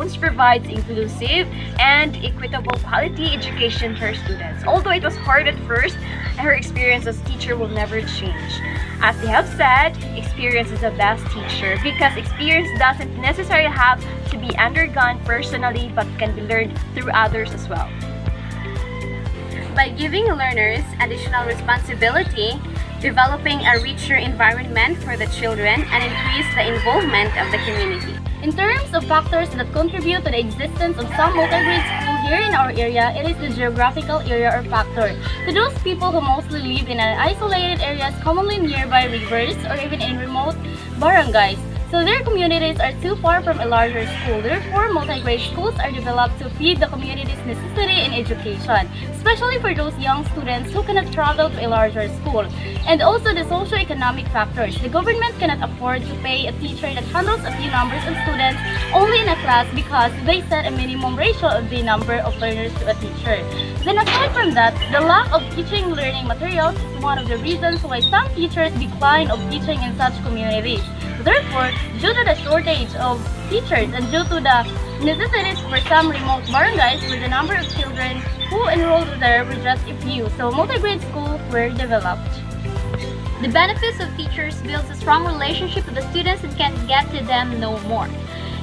classrooms provides inclusive and equitable quality education for students. Although it was hard at first, her experience as teacher will never change. As they have said, experience is the best teacher because experience doesn't necessarily have to be undergone personally but can be learned through others as well. By giving learners additional responsibility, developing a richer environment for the children, and increase the involvement of the community. In terms of factors that contribute to the existence of some multi-grade school here in our area, it is the geographical area or factor. To those people who mostly live in isolated areas, commonly nearby rivers or even in remote barangays, so their communities are too far from a larger school. Therefore, multi-grade schools are developed to feed the community's necessity in education, especially for those young students who cannot travel to a larger school. And also the socio-economic factors. The government cannot afford to pay a teacher that handles a few numbers of students only in a class because they set a minimum ratio of the number of learners to a teacher. Then aside from that, the lack of teaching learning materials is one of the reasons why some teachers decline of teaching in such communities. Therefore, due to the shortage of teachers and due to the necessities for some remote barangays where the number of children who enrolled there were just a few, so multi-grade schools were developed. The benefits of teachers builds a strong relationship with the students and can get to them know more.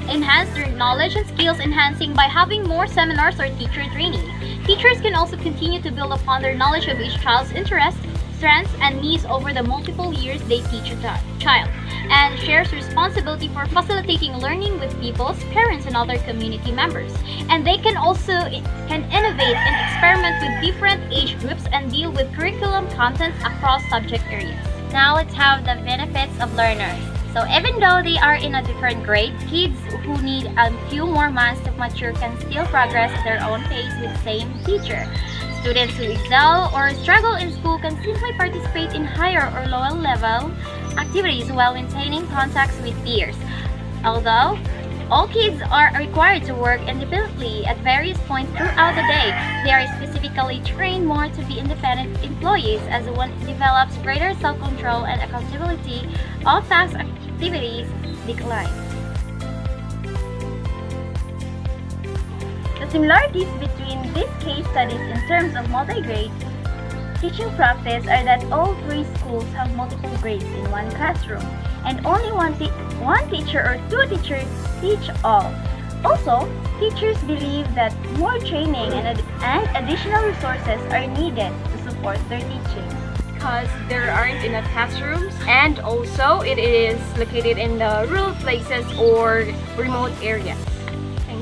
Enhance their knowledge and skills enhancing by having more seminars or teacher training. Teachers can also continue to build upon their knowledge of each child's interests, strengths, and needs over the multiple years they teach a child, and shares responsibility for facilitating learning with pupils, parents, and other community members. And they can also innovate and experiment with different age groups and deal with curriculum contents across subject areas. Now let's have the benefits of learners. So even though they are in a different grade, kids who need a few more months to mature can still progress at their own pace with the same teacher. Students who excel or struggle in school can simply participate in higher or lower level activities while maintaining contacts with peers. Although all kids are required to work independently at various points throughout the day, they are specifically trained more to be independent employees as one develops greater self-control and accountability. All task activities decline. The similarities between these case studies in terms of multi-grade teaching practice are that all three schools have multiple grades in one classroom, and only one teacher or two teachers teach all. Also, teachers believe that more training and additional resources are needed to support their teaching. Because there aren't enough classrooms, and also it is located in the rural places or remote areas.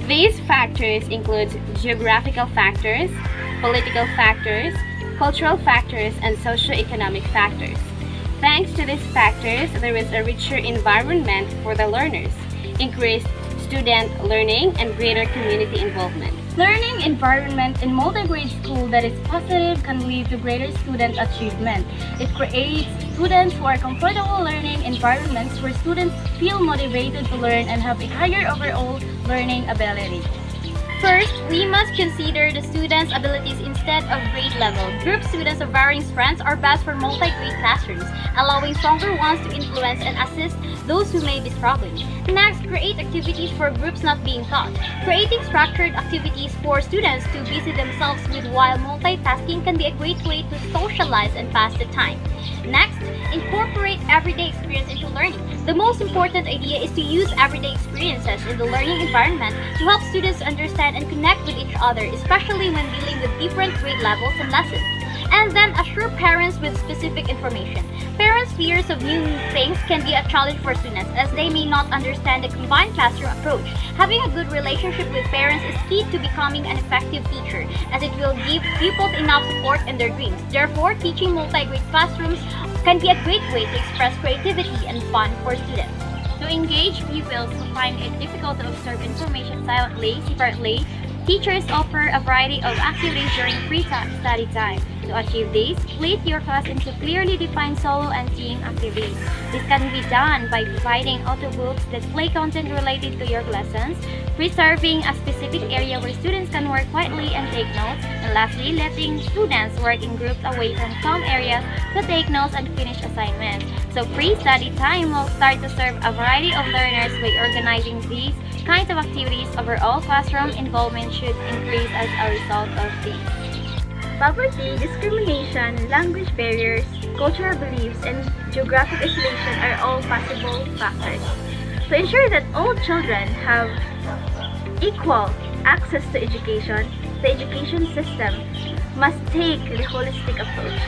These factors include geographical factors, political factors, cultural factors, and socio-economic factors. Thanks to these factors, there is a richer environment for the learners, increased student learning, and greater community involvement. Learning environment in multi-grade school that is positive can lead to greater student achievement. It creates students who are comfortable learning environments where students feel motivated to learn and have a higher overall learning ability. First, we must consider the students' abilities instead of grade level. Group students of varying strengths are best for multi-grade classrooms, allowing stronger ones to influence and assist those who may be struggling. Next, create activities for groups not being taught. Creating structured activities for students to busy themselves with while multitasking can be a great way to socialize and pass the time. Next, incorporate everyday experience into learning. The most important idea is to use everyday experiences in the learning environment to help students understand and connect with each other, especially when dealing with different grade levels and lessons. And then assure parents with specific information. Parents' fears of new things can be a challenge for students as they may not understand the combined classroom approach. Having a good relationship with parents is key to becoming an effective teacher as it will give pupils enough support in their dreams. Therefore, teaching multi-grade classrooms can be a great way to express creativity and fun for students. To engage pupils who find it difficult to observe information silently, separately, teachers offer a variety of activities during free study time. To achieve this, split your class into clearly defined solo and team activities. This can be done by providing audiobooks that play content related to your lessons, preserving a specific area where students can work quietly and take notes, and lastly, letting students work in groups away from some areas to take notes and finish assignments. So pre-study time will start to serve a variety of learners by organizing these kinds of activities. Overall classroom involvement should increase as a result of these. Poverty, discrimination, language barriers, cultural beliefs, and geographic isolation are all possible factors. To ensure that all children have equal access to education, the education system must take the holistic approach.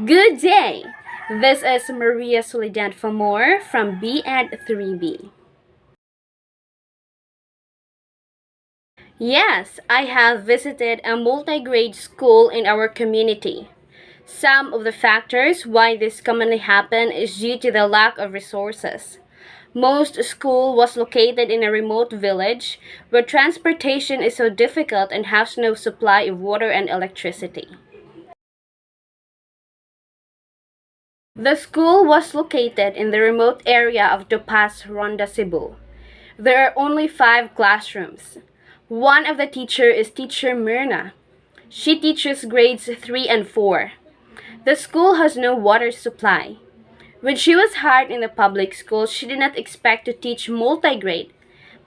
Good day! This is MA.SOLEDAD for more from B and 3B. Yes, I have visited a multi-grade school in our community. Some of the factors why this commonly happen is due to the lack of resources. Most school was located in a remote village where transportation is so difficult and has no supply of water and electricity. The school was located in the remote area of Topaz, Ronda, Cebu. There are only 5 classrooms. One of the teachers is Teacher Myrna. She teaches grades 3 and 4. The school has no water supply. When she was hired in the public school, she did not expect to teach multigrade.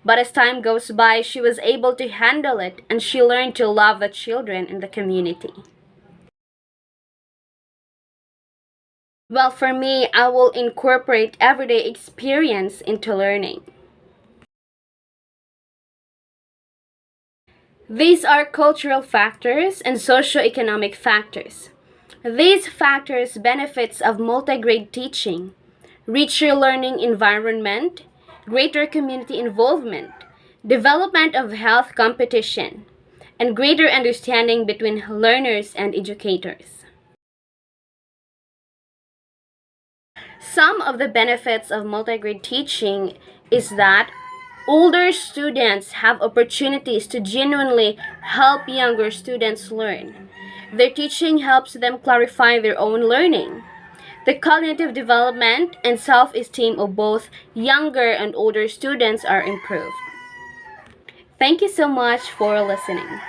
But as time goes by, she was able to handle it and she learned to love the children in the community. Well, for me, I will incorporate everyday experience into learning. These are cultural factors and socioeconomic factors. These factors benefits of multigrade teaching, richer learning environment, greater community involvement, development of health competition, and greater understanding between learners and educators. Some of the benefits of multigrade teaching is that older students have opportunities to genuinely help younger students learn. Their teaching helps them clarify their own learning. The cognitive development and self-esteem of both younger and older students are improved. Thank you so much for listening.